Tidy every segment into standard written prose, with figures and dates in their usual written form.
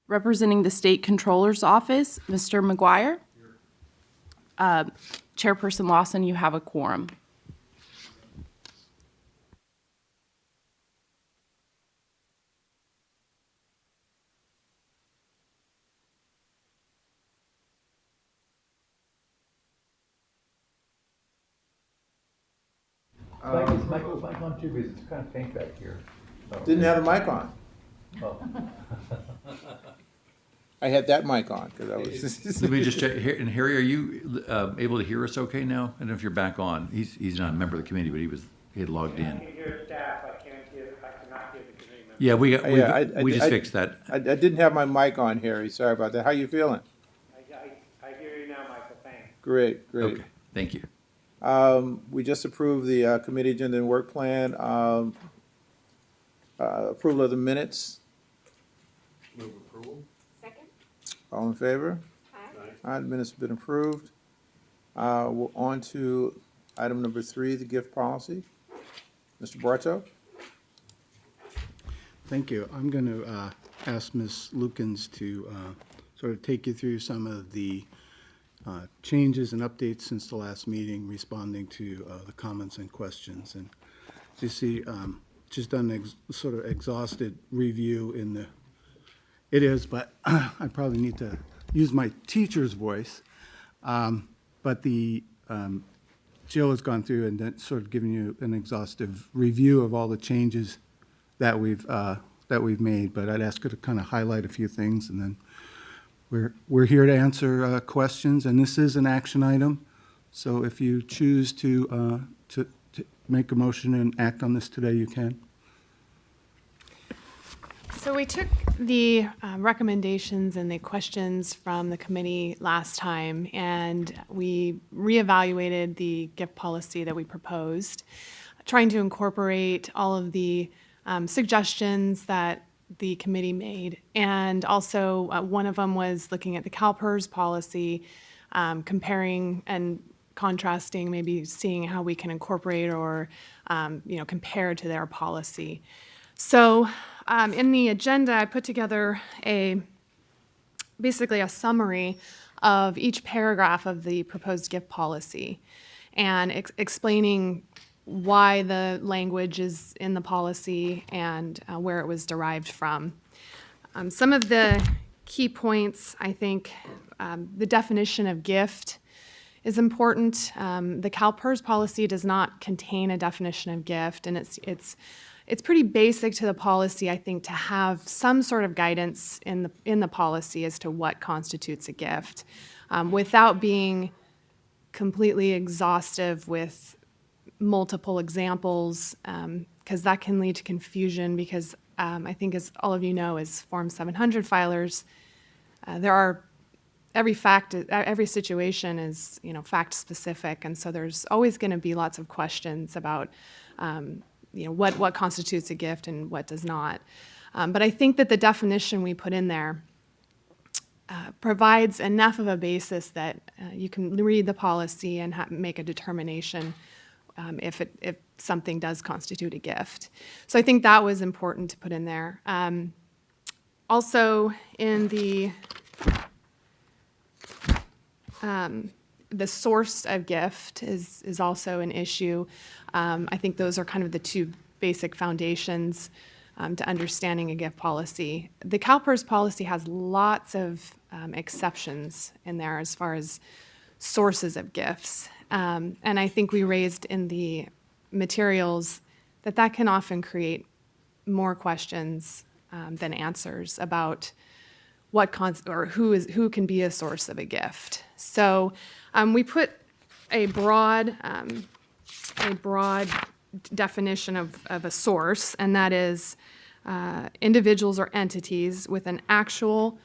Representing the State Controller's Office, Mr. McGuire. Chairperson Lawson, you have a quorum. Is Michael's mic on too? Because it's kind of faint back here. So. Didn't have the mic on. Oh. I had that mic on because I was. Let me just check. And Harry, are you able to hear us okay now? I don't know if you're back on. He's not a member of the committee, but he had logged in. I can hear staff. I cannot hear the committee members. Yeah, we just I fixed that. I didn't have my mic on, Harry. Sorry about that. How you feeling? I hear you now, Michael. Thanks. Great. Okay, thank you. We just approved the committee agenda and work plan. Approval of the minutes. Move approval. Second? All in favor? Aye. Aye, the minutes have been approved. We're on to item number 3, the gift policy. Mr. Bartow? Thank you. I'm going to ask Ms. Lukens to sort of take you through some of the changes and updates since the last meeting, responding to the comments and questions. And as you see, just done sort of exhausted review in the, it is, but I probably need to use my teacher's voice. But the Jill has gone through and then sort of given you an exhaustive review of all the changes that we've made. But I'd ask her to kind of highlight a few things, and then we're here to answer questions. And this is an action item, so if you choose to make a motion and act on this today, you can. So we took the recommendations and the questions from the committee last time, and we reevaluated the gift policy that we proposed, trying to incorporate all of the suggestions that the committee made. And also one of them was looking at the CalPERS policy, comparing and contrasting, maybe seeing how we can incorporate or compare to their policy. So in the agenda, I put together basically a summary of each paragraph of the proposed gift policy and explaining why the language is in the policy and where it was derived from. Some of the key points, I think, the definition of gift is important. The CalPERS policy does not contain a definition of gift, and it's pretty basic to the policy, I think, to have some sort of guidance in the policy as to what constitutes a gift, without being completely exhaustive with multiple examples, because that can lead to confusion. Because I think, as all of you know, as Form 700 filers, every situation is fact specific, and so there's always going to be lots of questions about what constitutes a gift and what does not. But I think that the definition we put in there provides enough of a basis that you can read the policy and make a determination if something does constitute a gift. So I think that was important to put in there. Also, in the source of gift is also an issue. I think those are kind of the two basic foundations to understanding a gift policy. The CalPERS policy has lots of exceptions in there as far as sources of gifts. And I think we raised in the materials that can often create more questions than answers about who can be a source of a gift. So we put a broad definition of a source, and that is individuals or entities with an actual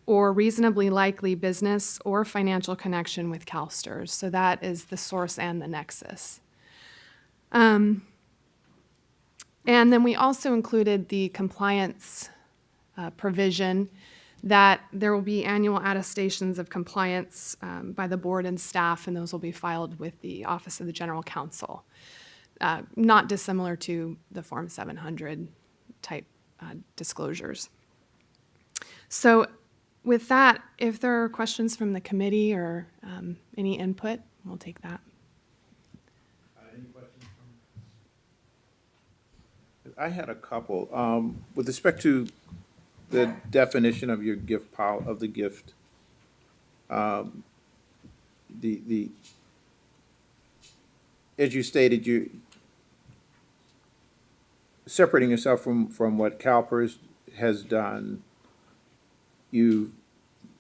or reasonably likely business or financial connection with CalSTRS. So that is the source and the nexus. And then we also included the compliance provision that there will be annual attestations of compliance by the board and staff, and those will be filed with the Office of the General Counsel. Not dissimilar to the Form 700 type disclosures. So with that, if there are questions from the committee or any input, we'll take that. I had a couple. With respect to the definition of your of the gift, the, as you stated, you separating yourself from what CalPERS has done, you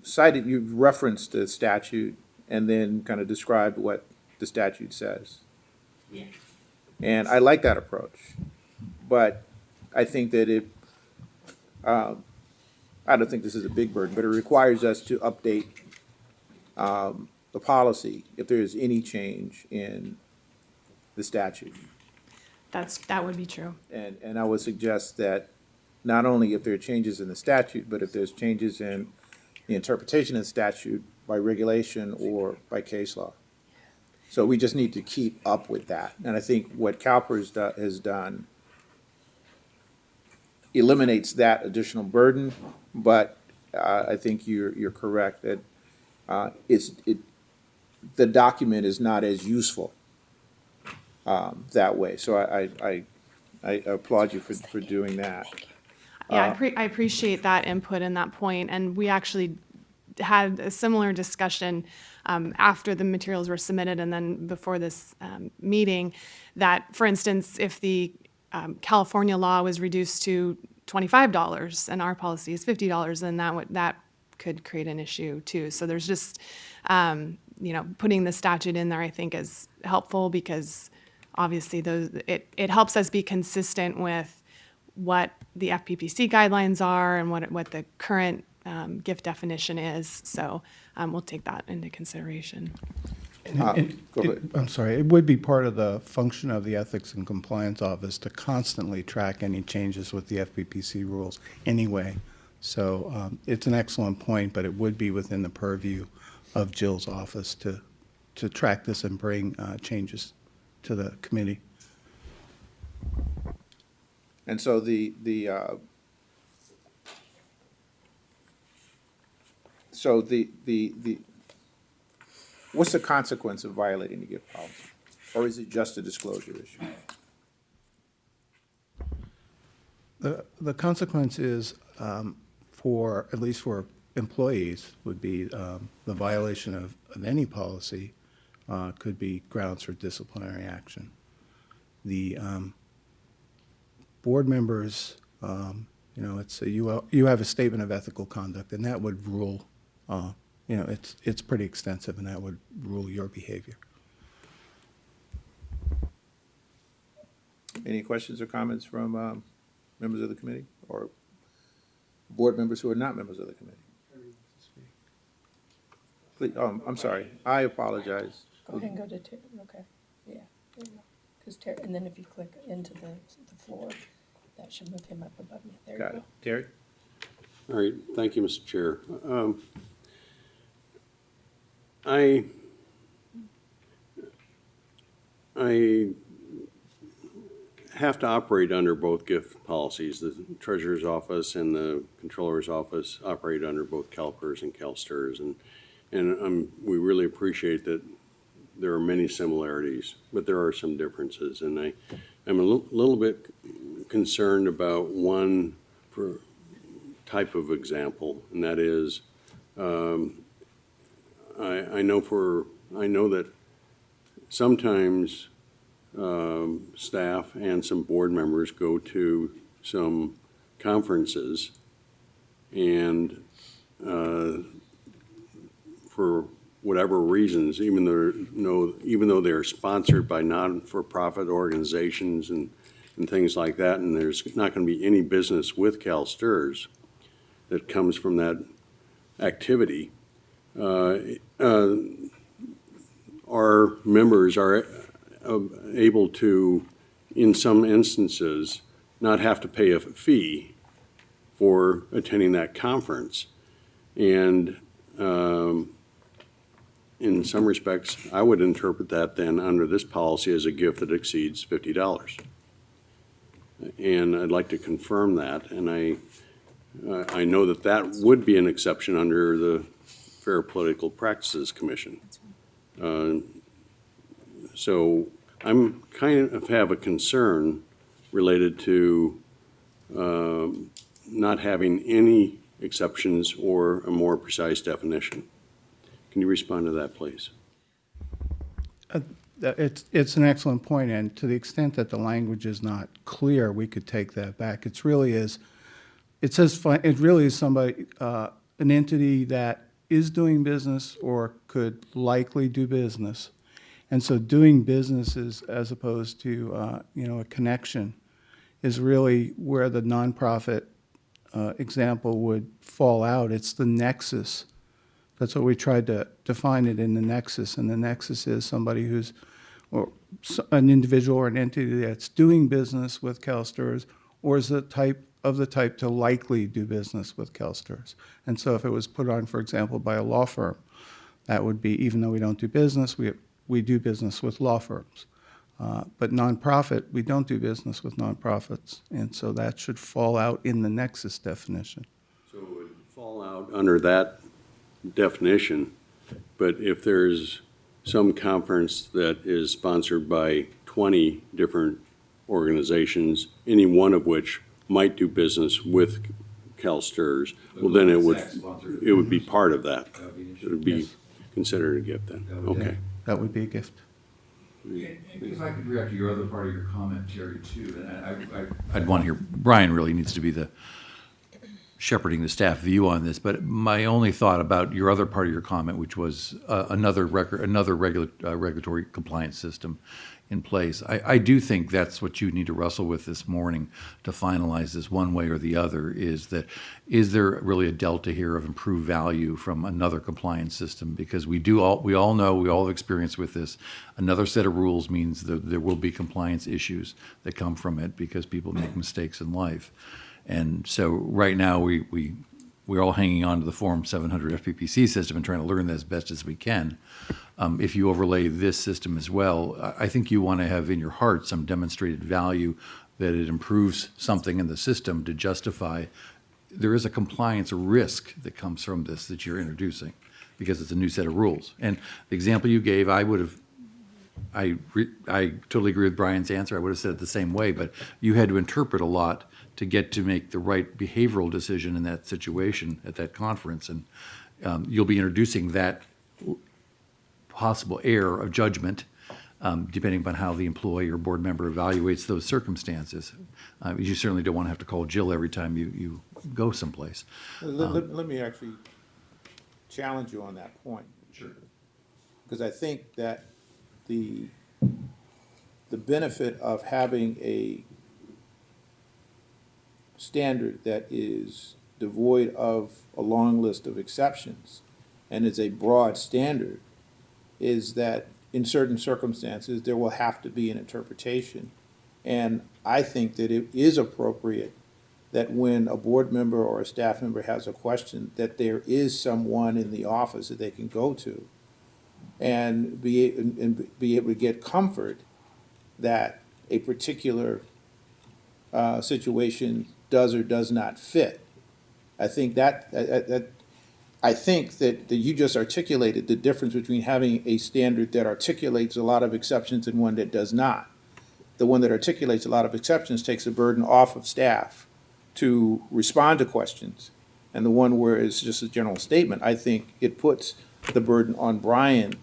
you've referenced the statute and then kind of described what the statute says. Yes. And I like that approach, but I think that I don't think this is a big burden, but it requires us to update the policy if there is any change in the statute. That would be true. And I would suggest that not only if there are changes in the statute, but if there's changes in the interpretation of the statute by regulation or by case law. So we just need to keep up with that. And I think what CalPERS has done eliminates that additional burden, but I think you're correct that the document is not as useful that way. So I applaud you for doing that. Yeah, I appreciate that input and that point, and we actually had a similar discussion after the materials were submitted and then before this meeting, that, for instance, if the California law was reduced to $25 and our policy is $50, then that could create an issue too. So there's just, putting the statute in there, I think, is helpful because obviously it helps us be consistent with what the FPPC guidelines are and what the current gift definition is. So we'll take that into consideration. Go ahead. I'm sorry, it would be part of the function of the Ethics and Compliance Office to constantly track any changes with the FPPC rules anyway. So it's an excellent point, but it would be within the purview of Jill's office to track this and bring changes to the committee. And so what's the consequence of violating the gift policy? Or is it just a disclosure issue? The consequence is, at least for employees, would be the violation of any policy could be grounds for disciplinary action. The board members, you have a statement of ethical conduct, and that would rule, it's pretty extensive, and that would rule your behavior. Any questions or comments from members of the committee or board members who are not members of the committee? Please, I'm sorry. I apologize. Go ahead and go to Terry, okay, yeah, there you go. Because Terry, and then if you click into the floor, that should move him up above you. There you Got go. it. Terry? All right, thank you, Mr. Chair. I have to operate under both gift policies. The Treasurer's Office and the Controller's Office operate under both CalPERS and CalSTRS, and we really appreciate that there are many similarities, but there are some differences, and I'm a little bit concerned about one type of example, and that is, I know that sometimes staff and some board members go to some conferences, and for whatever reasons, even though they're sponsored by non-for-profit organizations and things like that, and there's not going to be any business with CalSTRS that comes from that activity, our members are able to, in some instances, not have to pay a fee for attending that conference. And in some respects, I would interpret that then under this policy as a gift that exceeds $50. And I'd like to confirm that. And I know that that would be an exception under the Fair Political Practices Commission. So I'm kind of have a concern related to not having any exceptions or a more precise definition. Can you respond to that, please? It's an excellent point, and to the extent that the language is not clear, we could take that back. It really is somebody, an entity that is doing business or could likely do business. And so doing business is, as opposed to, a connection, is really where the nonprofit example would fall out. It's the nexus. That's what we tried to define it in the nexus. And the nexus is somebody who's, or an individual or an entity that's doing business with CalSTRS, or is the type to likely do business with CalSTRS. And so if it was put on, for example, by a law firm, that would be, even though we don't do business, we do business with law firms. But nonprofit, we don't do business with nonprofits. And so that should fall out in the nexus definition. So it would fall out under that definition, but if there's some conference that is sponsored by 20 different organizations, any one of which might do business with CalSTRS, well, then it would be part of that. It would be Yes. considered a gift then. Okay. That would be a gift. If I could react to your other part of your comment, Terry, too, and I'd want to hear, Brian really needs to be the shepherding the staff view on this, but my only thought about your other part of your comment, which was another regulatory compliance system in place. I do think that's what you need to wrestle with this morning to finalize this one way or the other, is there really a delta here of improved value from another compliance system? Because we all know, we all have experience with this. Another set of rules means that there will be compliance issues that come from it because people make mistakes in life. And so right now we're all hanging on to the Form 700 FPPC system and trying to learn that as best as we can. If you overlay this system as well, I think you want to have in your heart some demonstrated value that it improves something in the system to justify there is a compliance risk that comes from this that you're introducing because it's a new set of rules. And the example you gave, I totally agree with Brian's answer. I would have said it the same way, but you had to interpret a lot to get to make the right behavioral decision in that situation at that conference. And you'll be introducing that possible error of judgment depending upon how the employee or board member evaluates those circumstances. You certainly don't want to have to call Jill every time you go someplace. Let me actually challenge you on that point. Sure. Because I think that the benefit of having a standard that is devoid of a long list of exceptions and is a broad standard is that in certain circumstances there will have to be an interpretation. And I think that it is appropriate that when a board member or a staff member has a question, that there is someone in the office that they can go to and be able to get comfort that a particular situation does or does not fit. I think that you just articulated the difference between having a standard that articulates a lot of exceptions and one that does not. The one that articulates a lot of exceptions takes the burden off of staff to respond to questions. And the one where it's just a general statement, I think it puts the burden on Brian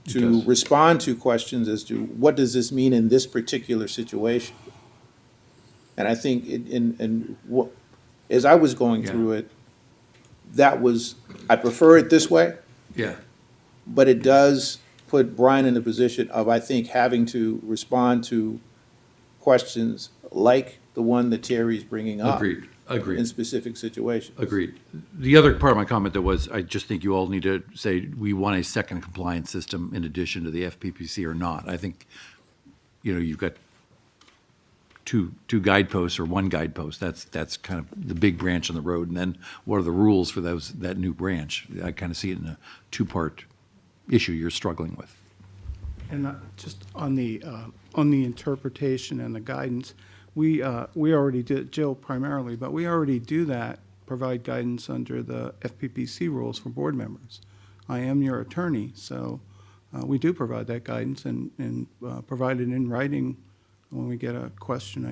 to respond to questions as to what does this mean in this particular situation. And I think as I was going through it, I prefer it this way, Yeah. but it does put Brian in the position of, I think, having to respond to questions like the one that Terry's bringing up. Agreed. In specific situations. Agreed. The other part of my comment that was, I just think you all need to say, we want a second compliance system in addition to the FPPC or not. I think, you've got two guideposts or one guidepost. That's kind of the big branch on the road. And then what are the rules for that new branch? I kind of see it in a two-part issue you're struggling with. And just on the interpretation and the guidance, we already did, Jill primarily, but we already do that provide guidance under the FPPC rules for board members. I am your attorney, so we do provide that guidance and provide it in writing. When we get a question,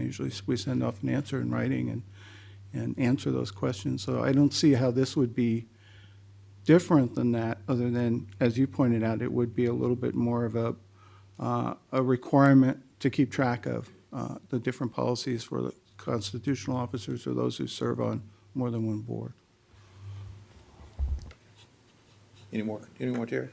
we send off an answer in writing and answer those questions. So I don't see how this would be different than that, other than, as you pointed out, it would be a little bit more of a requirement to keep track of the different policies for the constitutional officers or those who serve on more than one board. Any more, Terry?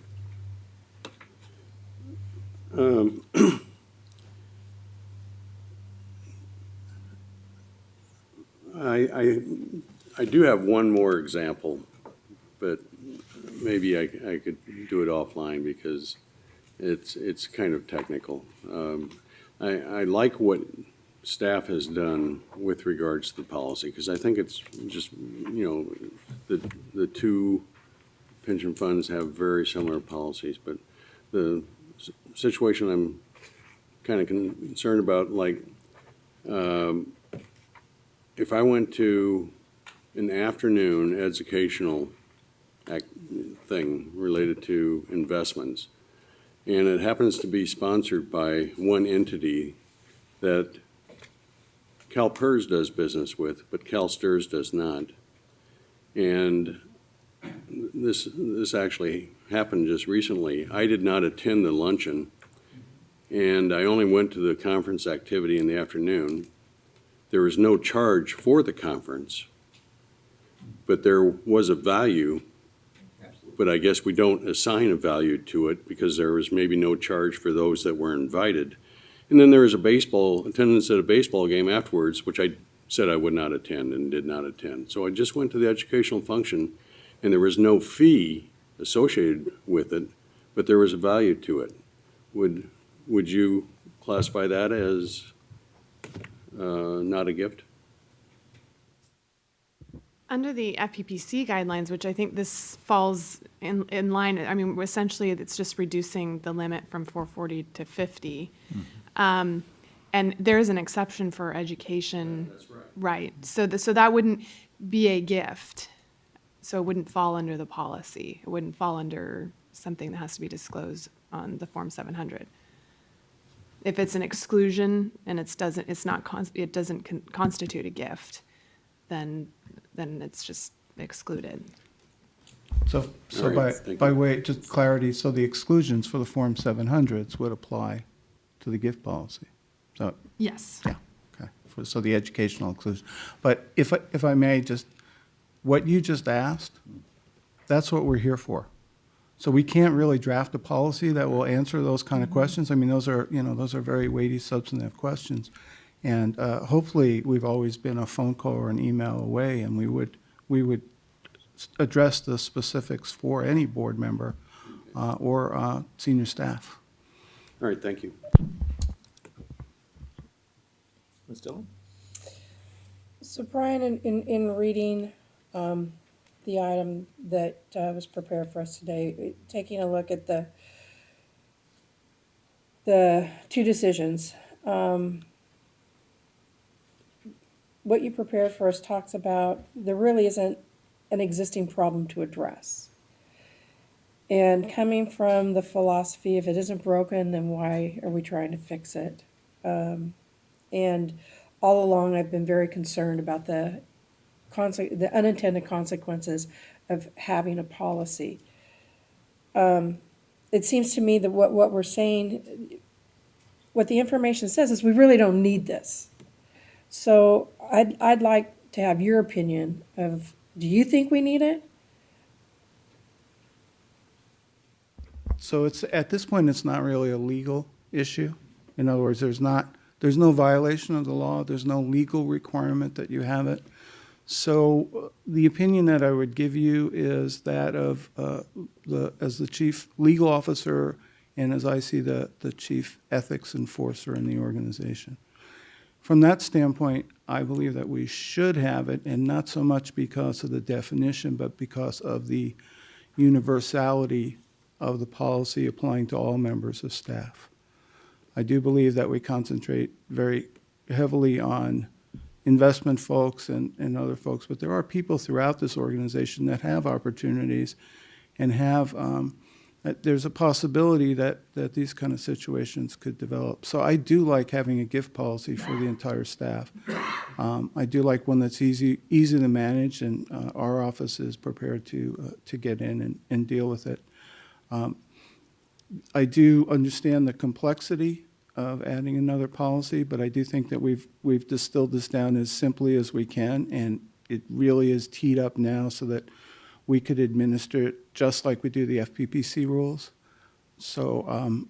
I do have one more example, but maybe I could do it offline because it's kind of technical. I like what staff has done with regards to the policy, because I think it's just, the two pension funds have very similar policies, but the situation I'm kind of concerned about, like, if I went to an afternoon educational thing related to investments, and it happens to be sponsored by one entity that CalPERS does business with, but CalSTRS does not. And this actually happened just recently. I did not attend the luncheon, and I only went to the conference activity in the afternoon. There was no charge for the conference, but there was a value. But I guess we don't assign a value to it because there was maybe no charge for those that were invited. And then there was attendance at a baseball game afterwards, which I said I would not attend and did not attend. So I just went to the educational function, and there was no fee associated with it, but there was a value to it. Would you classify that as not a gift? Under the FPPC guidelines, which I think this falls in line, I mean, essentially, it's just reducing the limit from 440 to 50. And there is an exception for education. That's right. Right. So that wouldn't be a gift. So it wouldn't fall under the policy. It wouldn't fall under something that has to be disclosed on the Form 700. If it's an exclusion and it doesn't constitute a gift, then it's just excluded. So All right, thank by you. way, just clarity, so the exclusions for the Form 700s would apply to the gift policy. So, Yes. yeah, okay. So the educational exclusion. But if I may, just, what you just asked, that's what we're here for. So we can't really draft a policy that will answer those kind of questions. I mean, those are very weighty, substantive questions. And hopefully, we've always been a phone call or an email away, and we would address the specifics for any board member or senior staff. All right, thank you. Ms. Dillon? So Brian, in reading the item that was prepared for us today, taking a look at the two decisions, what you prepared for us talks about there really isn't an existing problem to address. And coming from the philosophy, if it isn't broken, then why are we trying to fix it? And all along, I've been very concerned about the unintended consequences of having a policy. It seems to me that what we're saying, what the information says is we really don't need this. So I'd like to have your opinion of, do you think we need it? So at this point, it's not really a legal issue. In other words, there's no violation of the law. There's no legal requirement that you have it. So the opinion that I would give you is that of as the chief legal officer and as I see the chief ethics enforcer in the organization. From that standpoint, I believe that we should have it, and not so much because of the definition, but because of the universality of the policy applying to all members of staff. I do believe that we concentrate very heavily on investment folks and other folks, but there are people throughout this organization that have opportunities and have, there's a possibility that these kind of situations could develop. So I do like having a gift policy for the entire staff. I do like one that's easy to manage, and our office is prepared to get in and deal with it. I do understand the complexity of adding another policy, but I do think that we've distilled this down as simply as we can, and it really is teed up now so that we could administer it just like we do the FPPC rules. So on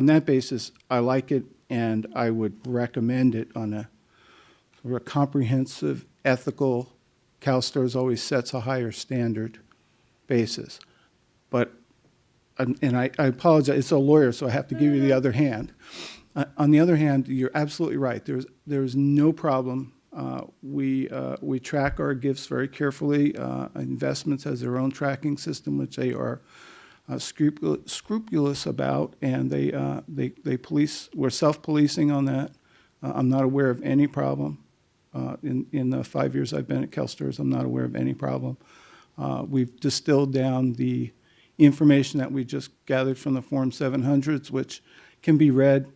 that basis, I like it, and I would recommend it on a comprehensive, ethical, CalSTRS always sets a higher standard basis. But, and I apologize, it's a lawyer, so I have to give you the other hand. On the other hand, you're absolutely right. There's no problem. We track our gifts very carefully. Investments has their own tracking system, which they are scrupulous about, and they police. We're self-policing on that. I'm not aware of any problem. In the 5 years I've been at CalSTRS, I'm not aware of any problem. We've distilled down the information that we just gathered from the Form 700s, which can be read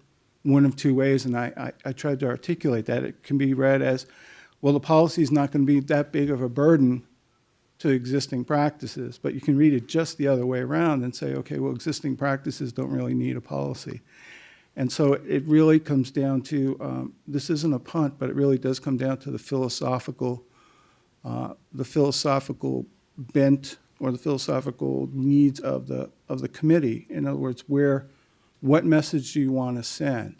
one of two ways, and I tried to articulate that. It can be read as, well, the policy is not going to be that big of a burden to existing practices, but you can read it just the other way around and say, okay, well, existing practices don't really need a policy. And so it really comes down to, this isn't a punt, but it really does come down to the philosophical bent or the philosophical needs of the committee. In other words, what message do you want to send?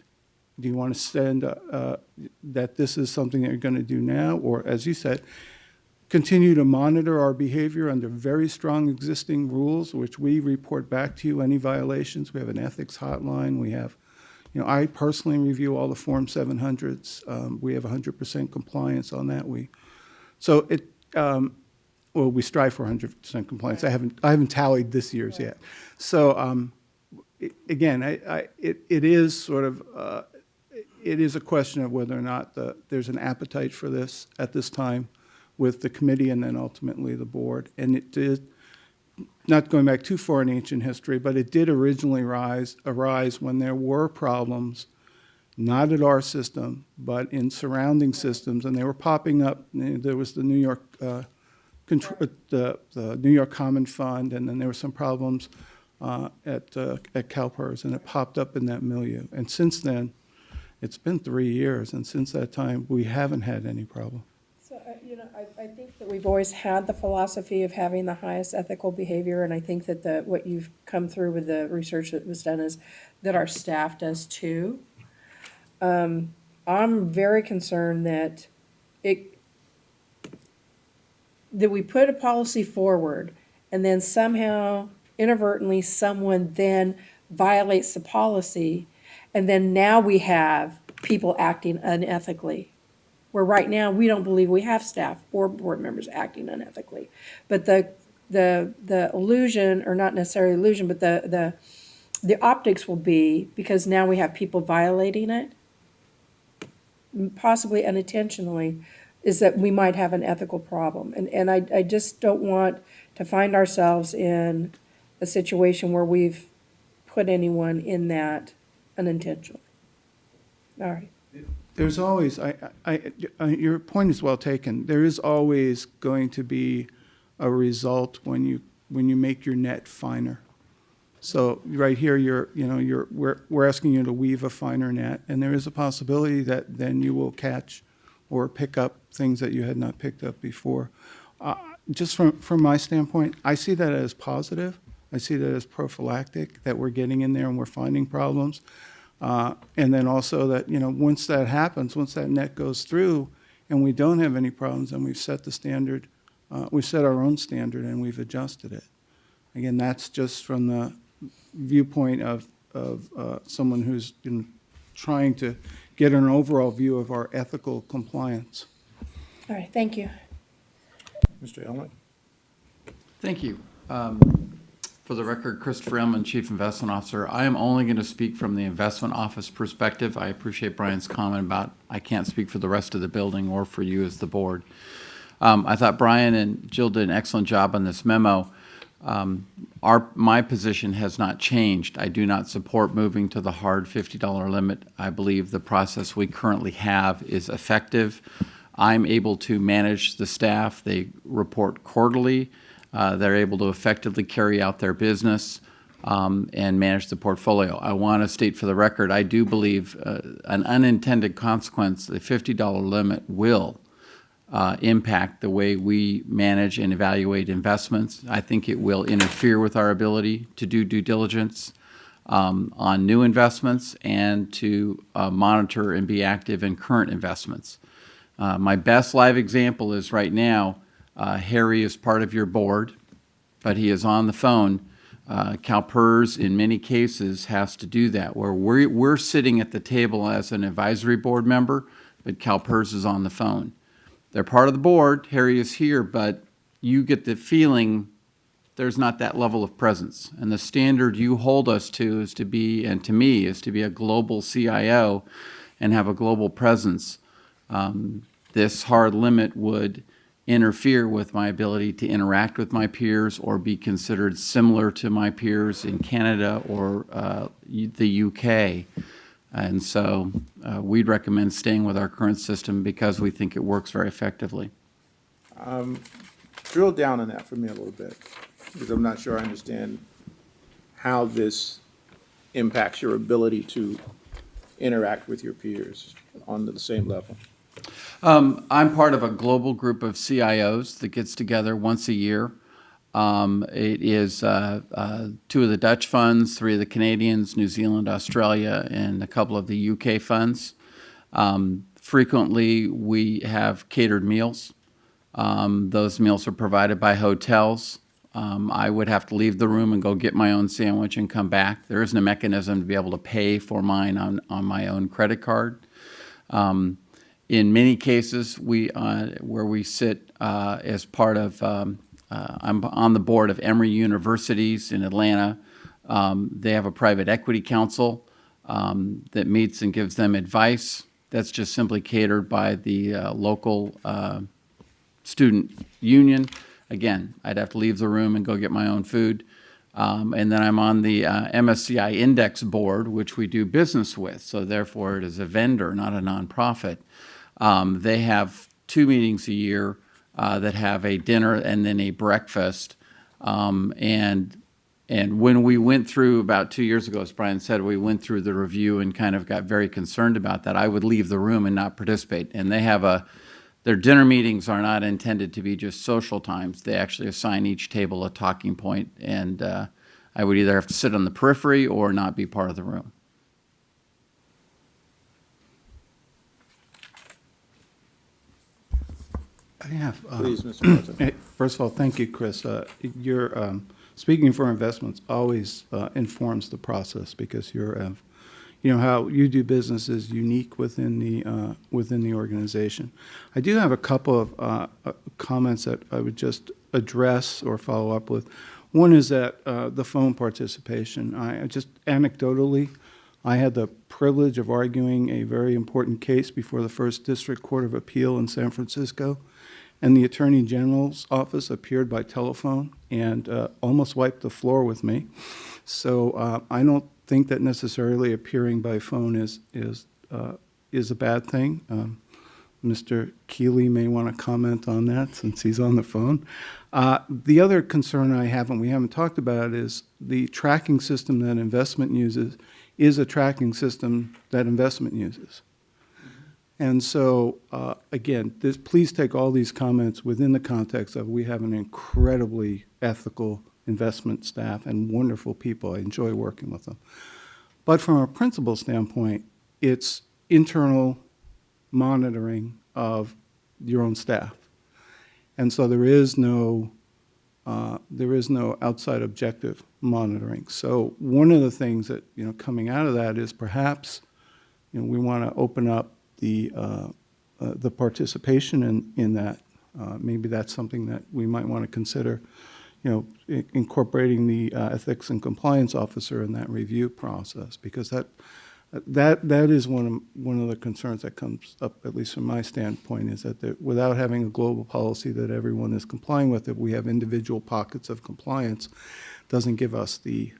Do you want to send that this is something that you're going to do now, or, as you said, continue to monitor our behavior under very strong existing rules, which we report back to you any violations? We have an ethics hotline. We have, I personally review all the Form 700s. We have 100% compliance on that. We strive for 100% compliance. I haven't tallied this year's yet. So again, it is sort of it is a question of whether or not there's an appetite for this at this time with the committee and then ultimately the board. And it did, not going back too far in ancient history, but it did originally arise when there were problems, not at our system, but in surrounding systems, and they were popping up. There was the New York the New York Common Fund, and then there were some problems at CalPERS, and it popped up in that milieu. And since then, it's been 3 years, and since that time, we haven't had any problem. So, I think that we've always had the philosophy of having the highest ethical behavior, and I think that what you've come through with the research that was done is that our staff does too. I'm very concerned that we put a policy forward, and then somehow, inadvertently, someone then violates the policy, and then now we have people acting unethically. Where right now, we don't believe we have staff or board members acting unethically. But the illusion, or not necessarily illusion, but the optics will be, because now we have people violating it, possibly unintentionally, is that we might have an ethical problem. And I just don't want to find ourselves in a situation where we've put anyone in that unintentionally. All right. There's always, your point is well taken. There is always going to be a result when you make your net finer. So right here, we're asking you to weave a finer net, and there is a possibility that then you will catch or pick up things that you had not picked up before. Just from my standpoint, I see that as positive. I see that as prophylactic, that we're getting in there and we're finding problems. And then also that, once that happens, once that net goes through and we don't have any problems, and we've set the standard, we've set our own standard and we've adjusted it. Again, that's just from the viewpoint of someone who's been trying to get an overall view of our ethical compliance. All right, thank you. Mr. Elliott? Thank you. For the record, Christopher Ellman, Chief Investment Officer. I am only going to speak from the investment office perspective. I appreciate Brian's comment about I can't speak for the rest of the building or for you as the board. I thought Brian and Jill did an excellent job on this memo. My position has not changed. I do not support moving to the hard $50 limit. I believe the process we currently have is effective. I'm able to manage the staff. They report quarterly. They're able to effectively carry out their business and manage the portfolio. I want to state for the record, I do believe an unintended consequence, the $50 limit will impact the way we manage and evaluate investments. I think it will interfere with our ability to do due diligence on new investments and to monitor and be active in current investments. My best live example is right now, Harry is part of your board, but he is on the phone. CalPERS, in many cases, has to do that, where we're sitting at the table as an advisory board member, but CalPERS is on the phone. They're part of the board, Harry is here, but you get the feeling there's not that level of presence. And the standard you hold us to is to be, and to me, is to be a global CIO and have a global presence. This hard limit would interfere with my ability to interact with my peers or be considered similar to my peers in Canada or the UK. And so we'd recommend staying with our current system because we think it works very effectively. Drill down on that for me a little bit, because I'm not sure I understand how this impacts your ability to interact with your peers on the same level. I'm part of a global group of CIOs that gets together once a year. It is 2 of the Dutch funds, 3 of the Canadians, New Zealand, Australia, and a couple of the UK funds. Frequently, we have catered meals. Those meals are provided by hotels. I would have to leave the room and go get my own sandwich and come back. There isn't a mechanism to be able to pay for mine on my own credit card. In many cases, where we sit as part of, I'm on the board of Emory Universities in Atlanta. They have a private equity council that meets and gives them advice. That's just simply catered by the local student union. Again, I'd have to leave the room and go get my own food. And then I'm on the MSCI Index board, which we do business with. So therefore, it is a vendor, not a nonprofit. They have 2 meetings a year that have a dinner and then a breakfast. And when we went through about 2 years ago, as Brian said, we went through the review and kind of got very concerned about that. I would leave the room and not participate. And they have their dinner meetings are not intended to be just social times. They actually assign each table a talking point, and I would either have to sit on the periphery or not be part of the room. I have. Please, Mr. President. First of all, thank you, Chris. Your speaking for investments always informs the process because how you do business is unique within the organization. I do have a couple of comments that I would just address or follow up with. One is that the phone participation. I just anecdotally, I had the privilege of arguing a very important case before the First District Court of Appeal in San Francisco, and the Attorney General's office appeared by telephone and almost wiped the floor with me. So I don't think that necessarily appearing by phone is a bad thing. Mr. Keeley may want to comment on that since he's on the phone. The other concern I have, and we haven't talked about, is the tracking system that investment uses is a tracking system that investment uses. And so, again, please take all these comments within the context of we have an incredibly ethical investment staff and wonderful people. I enjoy working with them. But from a principal standpoint, it's internal monitoring of your own staff. And so there is no outside objective monitoring. So one of the things that, coming out of that is perhaps, we want to open up the participation in that. Maybe that's something that we might want to consider, incorporating the ethics and compliance officer in that review process, because that is one of the concerns that comes up, at least from my standpoint, is that without having a global policy that everyone is complying with, if we have individual pockets of compliance, doesn't give us the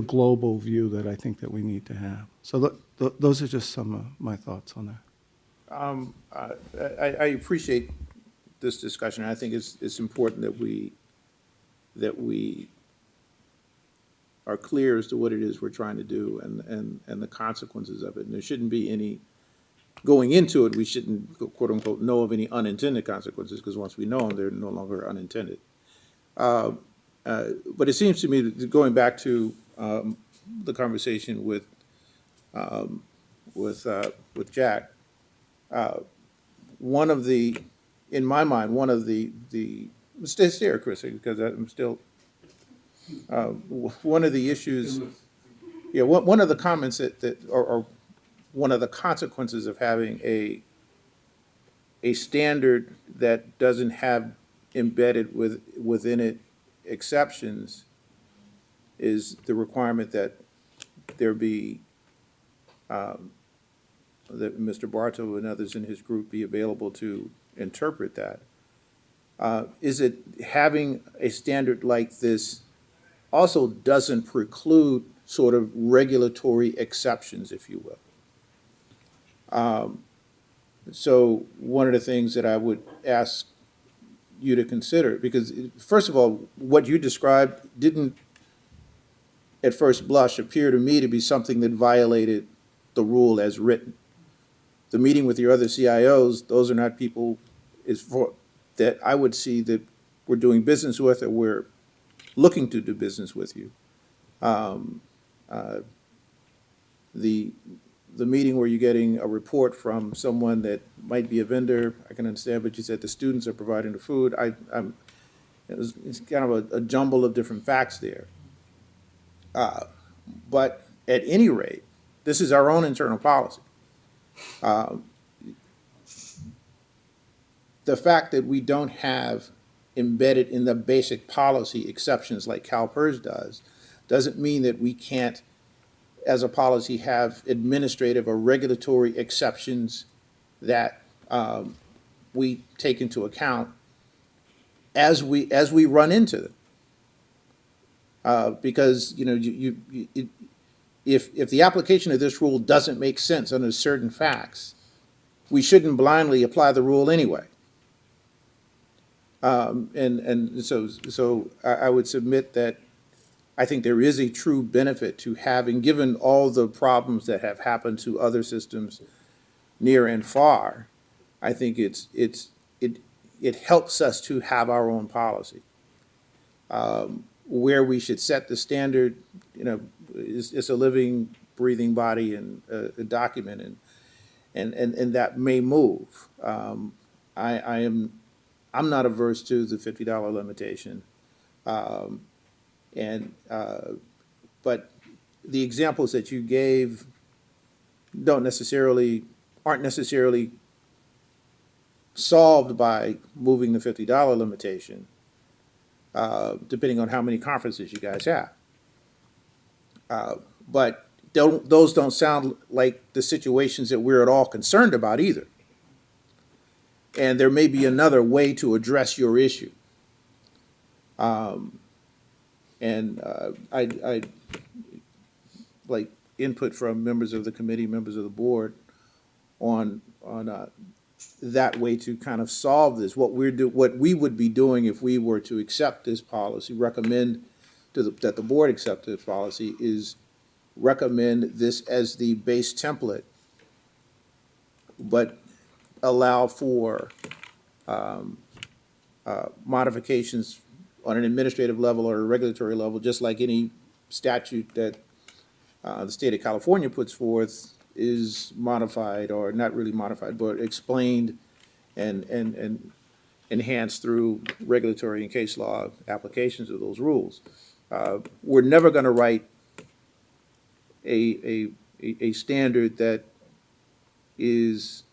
global view that I think that we need to have. So those are just some of my thoughts on that. I appreciate this discussion. I think it's important that we are clear as to what it is we're trying to do and the consequences of it. And there shouldn't be any, going into it, we shouldn't, quote unquote, know of any unintended consequences, because once we know them, they're no longer unintended. But it seems to me that going back to the conversation with Jack, one of the, in my mind, one of the stay there, Chris, because I'm still, one of the issues, yeah, one of the comments or one of the consequences of having a standard that doesn't have embedded within it exceptions is the requirement that there be, that Mr. Bartow and others in his group be available to interpret that. Is it having a standard like this also doesn't preclude sort of regulatory exceptions, if you will? So one of the things that I would ask you to consider, because first of all, what you described didn't at first blush appear to me to be something that violated the rule as written. The meeting with your other CIOs, those are not people that I would see that we're doing business with or we're looking to do business with you. The meeting where you're getting a report from someone that might be a vendor, I can understand, but you said the students are providing the food. It's kind of a jumble of different facts there. But at any rate, this is our own internal policy. The fact that we don't have embedded in the basic policy exceptions like CalPERS does, doesn't mean that we can't, as a policy, have administrative or regulatory exceptions that we take into account as we run into them. Because if the application of this rule doesn't make sense under certain facts, we shouldn't blindly apply the rule anyway. So I would submit that I think there is a true benefit to having, given all the problems that have happened to other systems near and far, I think it helps us to have our own policy. Where we should set the standard, it's a living, breathing body and a document, and that may move. I'm not averse to the $50 limitation. But the examples that you gave aren't necessarily solved by moving the $50 limitation, depending on how many conferences you guys have. But those don't sound like the situations that we're at all concerned about either. And there may be another way to address your issue. I'd like input from members of the committee, members of the board on that way to kind of solve this. What we would be doing if we were to accept this policy, recommend that the board accept this policy, is recommend this as the base template, but allow for modifications on an administrative level or a regulatory level, just like any statute that the state of California puts forth is modified, or not really modified, but explained and enhanced through regulatory and case law applications of those rules. We're never going to write a standard that is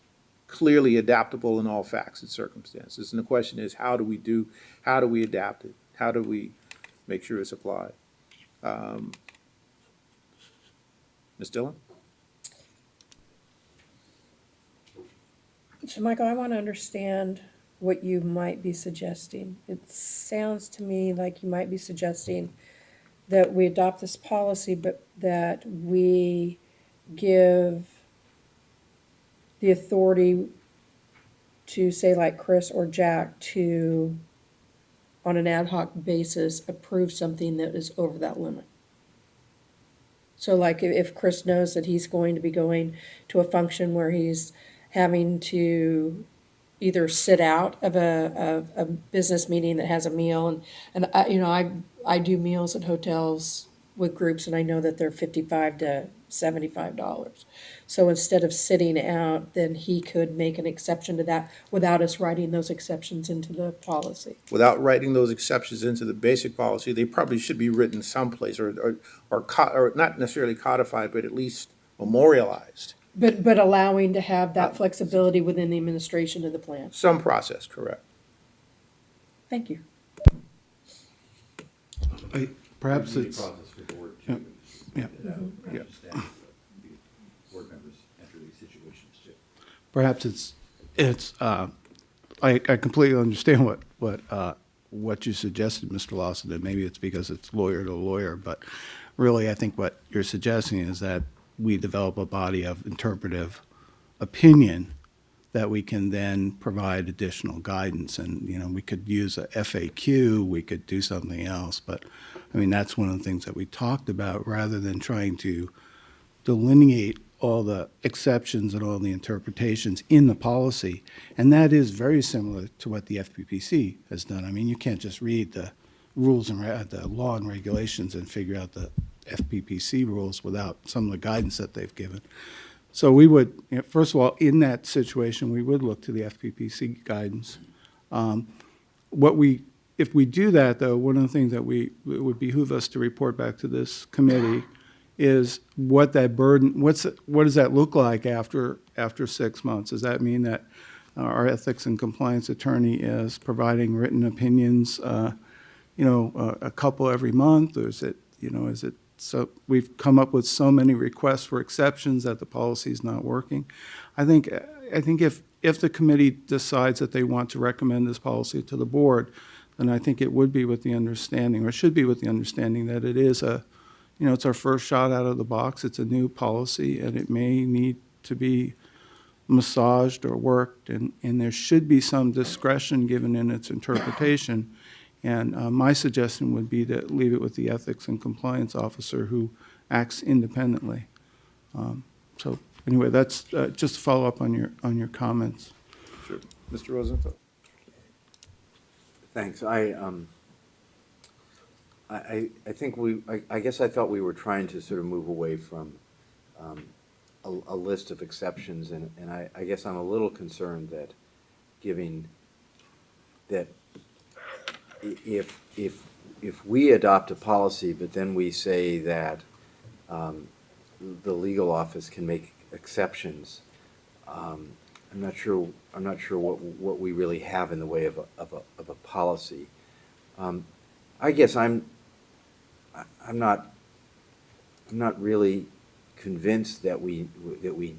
clearly adaptable in all facts and circumstances. And the question is, how do we adapt it? how do we make sure it's applied? Ms. Dillon? So, Michael, I want to understand what you might be suggesting. It sounds to me like you might be suggesting that we adopt this policy, but that we give the authority to, say, like Chris or Jack, to, on an ad hoc basis, approve something that is over that limit. So like if Chris knows that he's going to be going to a function where he's having to either sit out of a business meeting that has a meal, and I, you know, I do meals at hotels with groups, and I know that they're $55 to $75. So instead of sitting out, then he could make an exception to that without us writing those exceptions into the policy. Without writing those exceptions into the basic policy, they probably should be written someplace, or not necessarily codified, but at least memorialized. But allowing to have that flexibility within the administration of the plan. Some process, correct. Thank you. Perhaps it's, Process for the board too. yeah. Yeah. Board members enter these situations too. Perhaps I completely understand what you suggested, Mr. Lawson, and maybe it's because it's lawyer to lawyer, but really, I think what you're suggesting is that we develop a body of interpretive opinion that we can then provide additional guidance. And, you know, we could use a FAQ, we could do something else, but, I mean, that's one of the things that we talked about, rather than trying to delineate all the exceptions and all the interpretations in the policy. And that is very similar to what the FPPC has done. I mean, you can't just read the rules and the law and regulations and figure out the FPPC rules without some of the guidance that they've given. So we would, you know, first of all, in that situation, we would look to the FPPC guidance. If we do that, though, one of the things that it would behoove us to report back to this committee is what that burden, what does that look like after 6 months? Does that mean that our ethics and compliance attorney is providing written opinions, a couple every month, or is it, so we've come up with so many requests for exceptions that the policy is not working? I think if the committee decides that they want to recommend this policy to the board, then I think it would be with the understanding, or should be with the understanding, that it is it's our first shot out of the box. It's a new policy, and it may need to be massaged or worked, and there should be some discretion given in its interpretation. And my suggestion would be to leave it with the ethics and compliance officer, who acts independently. So anyway, that's just to follow up on your comments. Sure. Mr. Rosenthal? Thanks. I think I guess I thought we were trying to sort of move away from a list of exceptions, and I guess I'm a little concerned that if we adopt a policy, but then we say that the legal office can make exceptions, I'm not sure what we really have in the way of a policy. I guess I'm not really convinced that we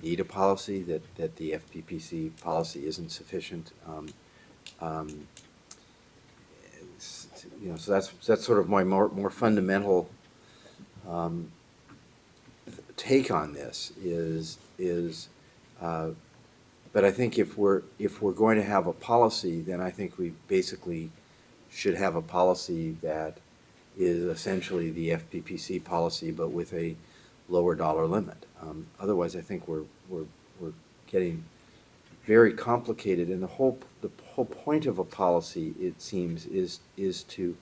need a policy, that the FPPC policy isn't sufficient. So that's sort of my more fundamental take on this is. But I think if we're going to have a policy, then I think we basically should have a policy that is essentially the FPPC policy, but with a lower dollar limit. Otherwise, I think we're getting very complicated, and the whole point of a policy, it seems, is to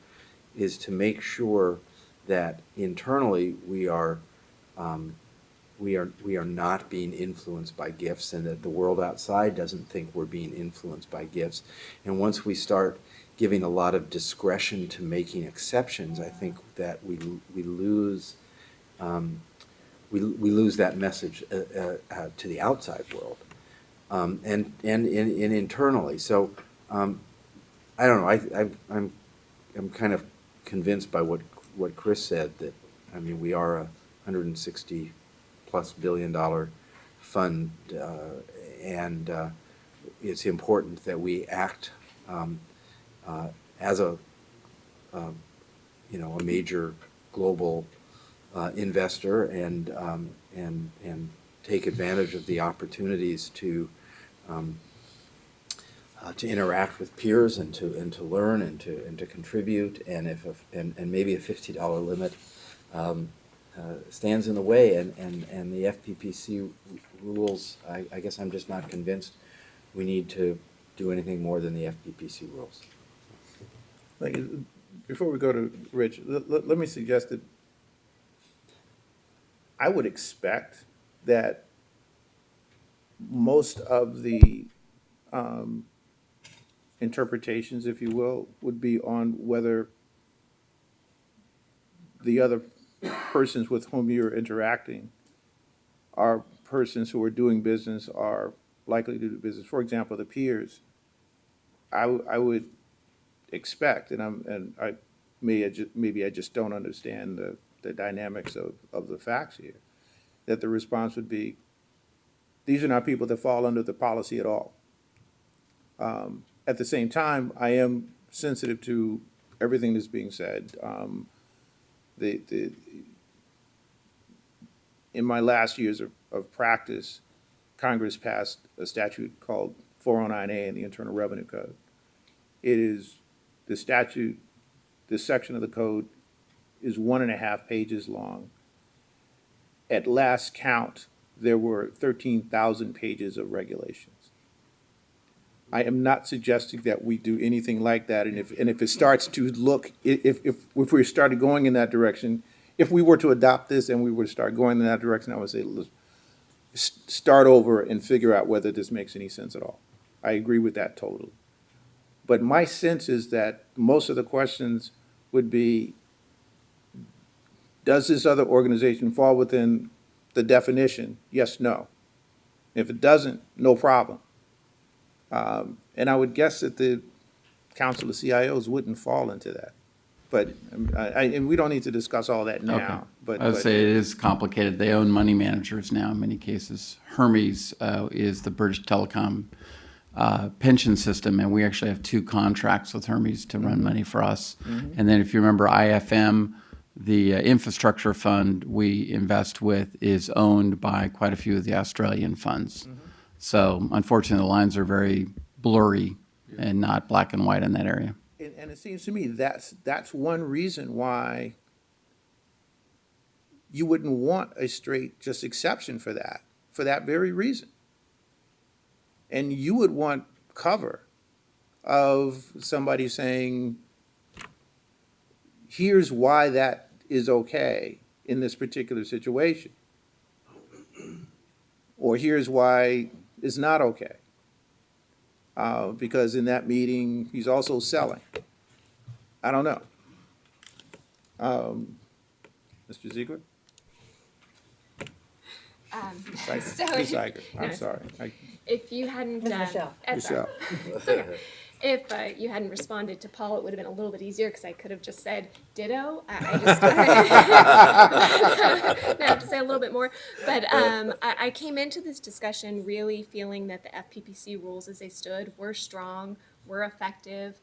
make sure that internally we are not being influenced by gifts, and that the world outside doesn't think we're being influenced by gifts. And once we start giving a lot of discretion to making exceptions, I think that we lose that message to the outside world, and internally. So I don't know. am kind of convinced by what Chris said, that, I mean, we are a $160+ billion fund, and it's important that we act as a, a major global investor, and take advantage of the opportunities to interact with peers, and to learn, and to contribute, and and maybe a $50 limit stands in the way, and the FPPC rules, I guess I'm just not convinced we need to do anything more than the FPPC rules. Like, before we go to Rich, let me suggest that I would expect that most of the interpretations, if you will, would be on whether the other persons with whom you're interacting are persons who are doing business, are likely to do business. For example, the peers. I would expect, and maybe I just don't understand the dynamics of the facts here, that the response would be, these are not people that fall under the policy at all. At the same time, I am sensitive to everything that's being said. In my last years of practice, Congress passed a statute called 409A in the Internal Revenue Code. It is, the statute, this section of the code is 1.5 pages long. At last count, there were 13,000 pages of regulations. I am not suggesting that we do anything like that, and if it starts to look, if we started going in that direction, if we were to adopt this and we were to start going in that direction, I would say, let's start over and figure out whether this makes any sense at all. I agree with that totally. But my sense is that most of the questions would be, does this other organization fall within the definition? Yes, no. If it doesn't, no problem. And I would guess that the Council of CIOs wouldn't fall into that. But, and we don't need to discuss all that now. Okay. But I would say it is complicated. They own money managers now in many cases. Hermes is the British Telecom pension system, and we actually have 2 contracts with Hermes to run money for us. And then if you remember IFM, the infrastructure fund we invest with, is owned by quite a few of the Australian funds. So unfortunately, the lines are very blurry and not black and white in that area. And it seems to me that's one reason why you wouldn't want a straight just exception for that very reason. And you would want cover of somebody saying, here's why that is okay in this particular situation. Or here's why it's not okay. Because in that meeting, he's also selling. I don't know. Mr. Ziegler? Ms. Iger, I'm sorry. If you hadn't, Michelle. Michelle. if you hadn't responded to Paul, it would have been a little bit easier because I could have just said ditto. I have to say a little bit more. But I came into this discussion really feeling that the FPPC rules as they stood were strong, were effective,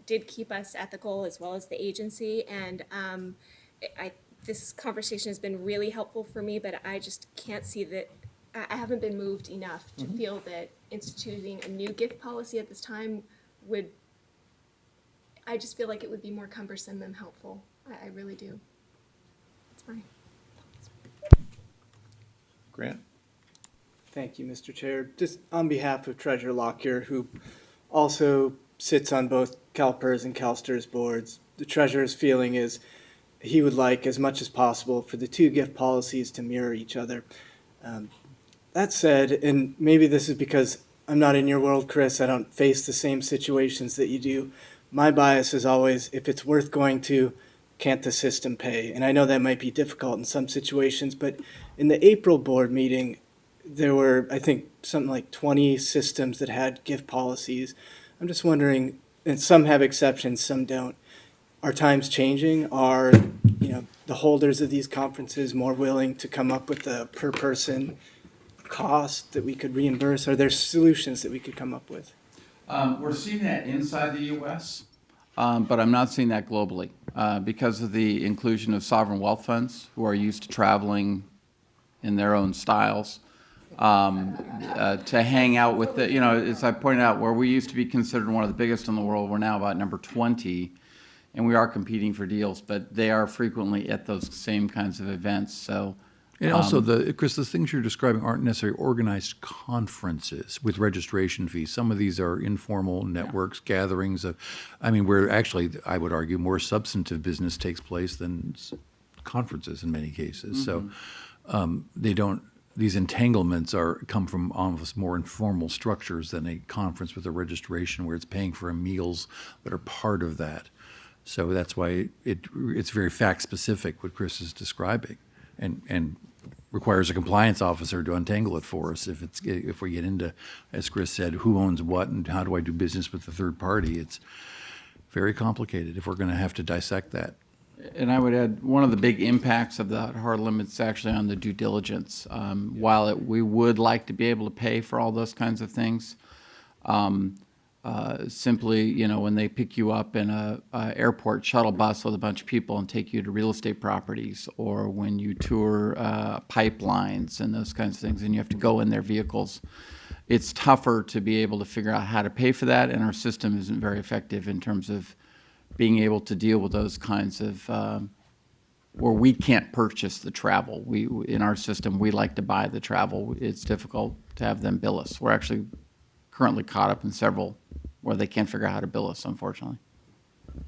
did keep us ethical as well as the agency. And this conversation has been really helpful for me, but I just can't see that. I haven't been moved enough to feel that instituting a new gift policy at this time would, I just feel like it would be more cumbersome than helpful. I really do. That's my thoughts. Grant? Thank you, Mr. Chair. Just on behalf of Treasurer Lockyer, who also sits on both CalPERS and CalSTRS boards, the Treasurer's feeling is he would like, as much as possible, for the 2 gift policies to mirror each other. That said, and maybe this is because I'm not in your world, Chris, I don't face the same situations that you do. My bias is always, if it's worth going to, can't the system pay? And I know that might be difficult in some situations, but in the April board meeting, there were, I think, something like 20 systems that had gift policies. I'm just wondering, and some have exceptions, some don't. Are times changing? Are, the holders of these conferences more willing to come up with a per person cost that we could reimburse? Are there solutions that we could come up with? We're seeing that inside the U.S., but I'm not seeing that globally because of the inclusion of sovereign wealth funds who are used to traveling in their own styles to hang out with the, as I pointed out, where we used to be considered one of the biggest in the world, we're now about number 20, and we are competing for deals, but they are frequently at those same kinds of events. So, and also, Chris, the things you're describing aren't necessarily organized conferences with registration fees. Some of these are informal networks, gatherings of, where actually, I would argue, more substantive business takes place than conferences in many cases. So they don't, these entanglements come from almost more informal structures than a conference with a registration where it's paying for meals that are part of that. So that's why it's very fact-specific, what Chris is describing, and requires a compliance officer to untangle it for us if we get into, as Chris said, who owns what and how do I do business with the third party. It's very complicated if we're going to have to dissect that. And I would add, one of the big impacts of the hard limits is actually on the due diligence. While we would like to be able to pay for all those kinds of things, simply, when they pick you up in a airport shuttle bus with a bunch of people and take you to real estate properties, or when you tour pipelines and those kinds of things, and you have to go in their vehicles, it's tougher to be able to figure out how to pay for that, and our system isn't very effective in terms of being able to deal with those kinds of where we can't purchase the travel. In our system, we like to buy the travel. It's difficult to have them bill us. We're actually currently caught up in several where they can't figure out how to bill us, unfortunately.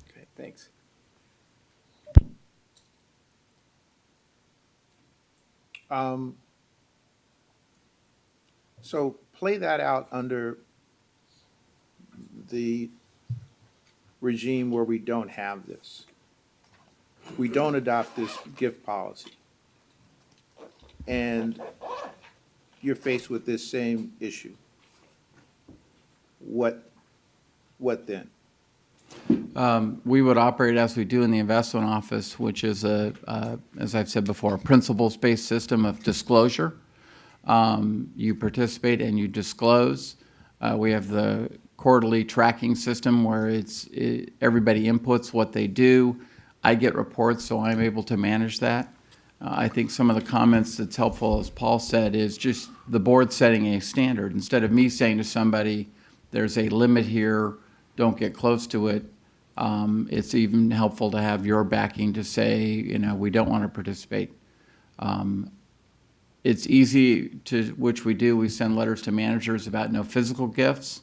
Okay, thanks. So play that out under the regime where we don't have this. We don't adopt this gift policy. And you're faced with this same issue. What then? We would operate as we do in the investment office, which is as I've said before, a principles-based system of disclosure. You participate and you disclose. We have the quarterly tracking system where everybody inputs what they do. I get reports, so I'm able to manage that. I think some of the comments that's helpful, as Paul said, is just the board setting a standard. Instead of me saying to somebody, there's a limit here, don't get close to it, it's even helpful to have your backing to say, we don't want to participate. It's easy to, which we do, we send letters to managers about no physical gifts.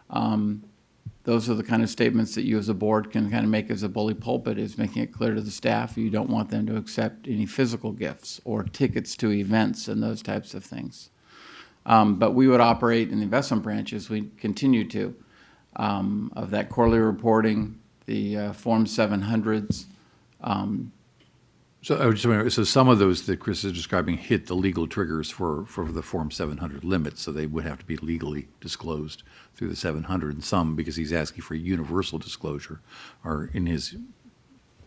Those are the kind of statements that you as a board can kind of make as a bully pulpit, is making it clear to the staff you don't want them to accept any physical gifts or tickets to events and those types of things. But we would operate in the investment branches, we continue to, of that quarterly reporting, the Form 700s. So I was just wondering, so some of those that Chris is describing hit the legal triggers for the Form 700 limits, so they would have to be legally disclosed through the 700, and some, because he's asking for universal disclosure, are in his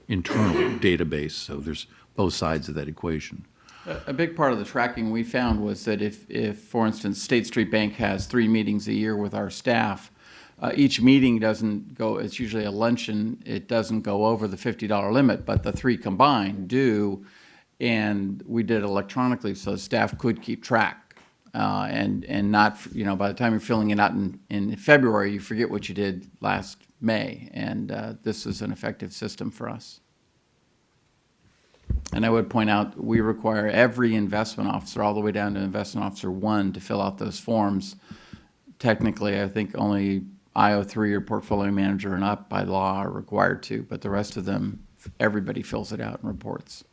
internal database, so there's both sides of that equation. A big part of the tracking we found was that if, for instance, State Street Bank has 3 meetings a year with our staff, each meeting doesn't go, it's usually a luncheon, it doesn't go over the $50 limit, but the 3 combined do, and we did it electronically so staff could keep track. And not, by the time you're filling it out in February, you forget what you did last May, and this is an effective system for us. And I would point out, we require every investment officer, all the way down to investment officer 1, to fill out those forms. Technically, I think only IO3 or portfolio manager and up by law are required to, but the rest of them, everybody fills it out and reports.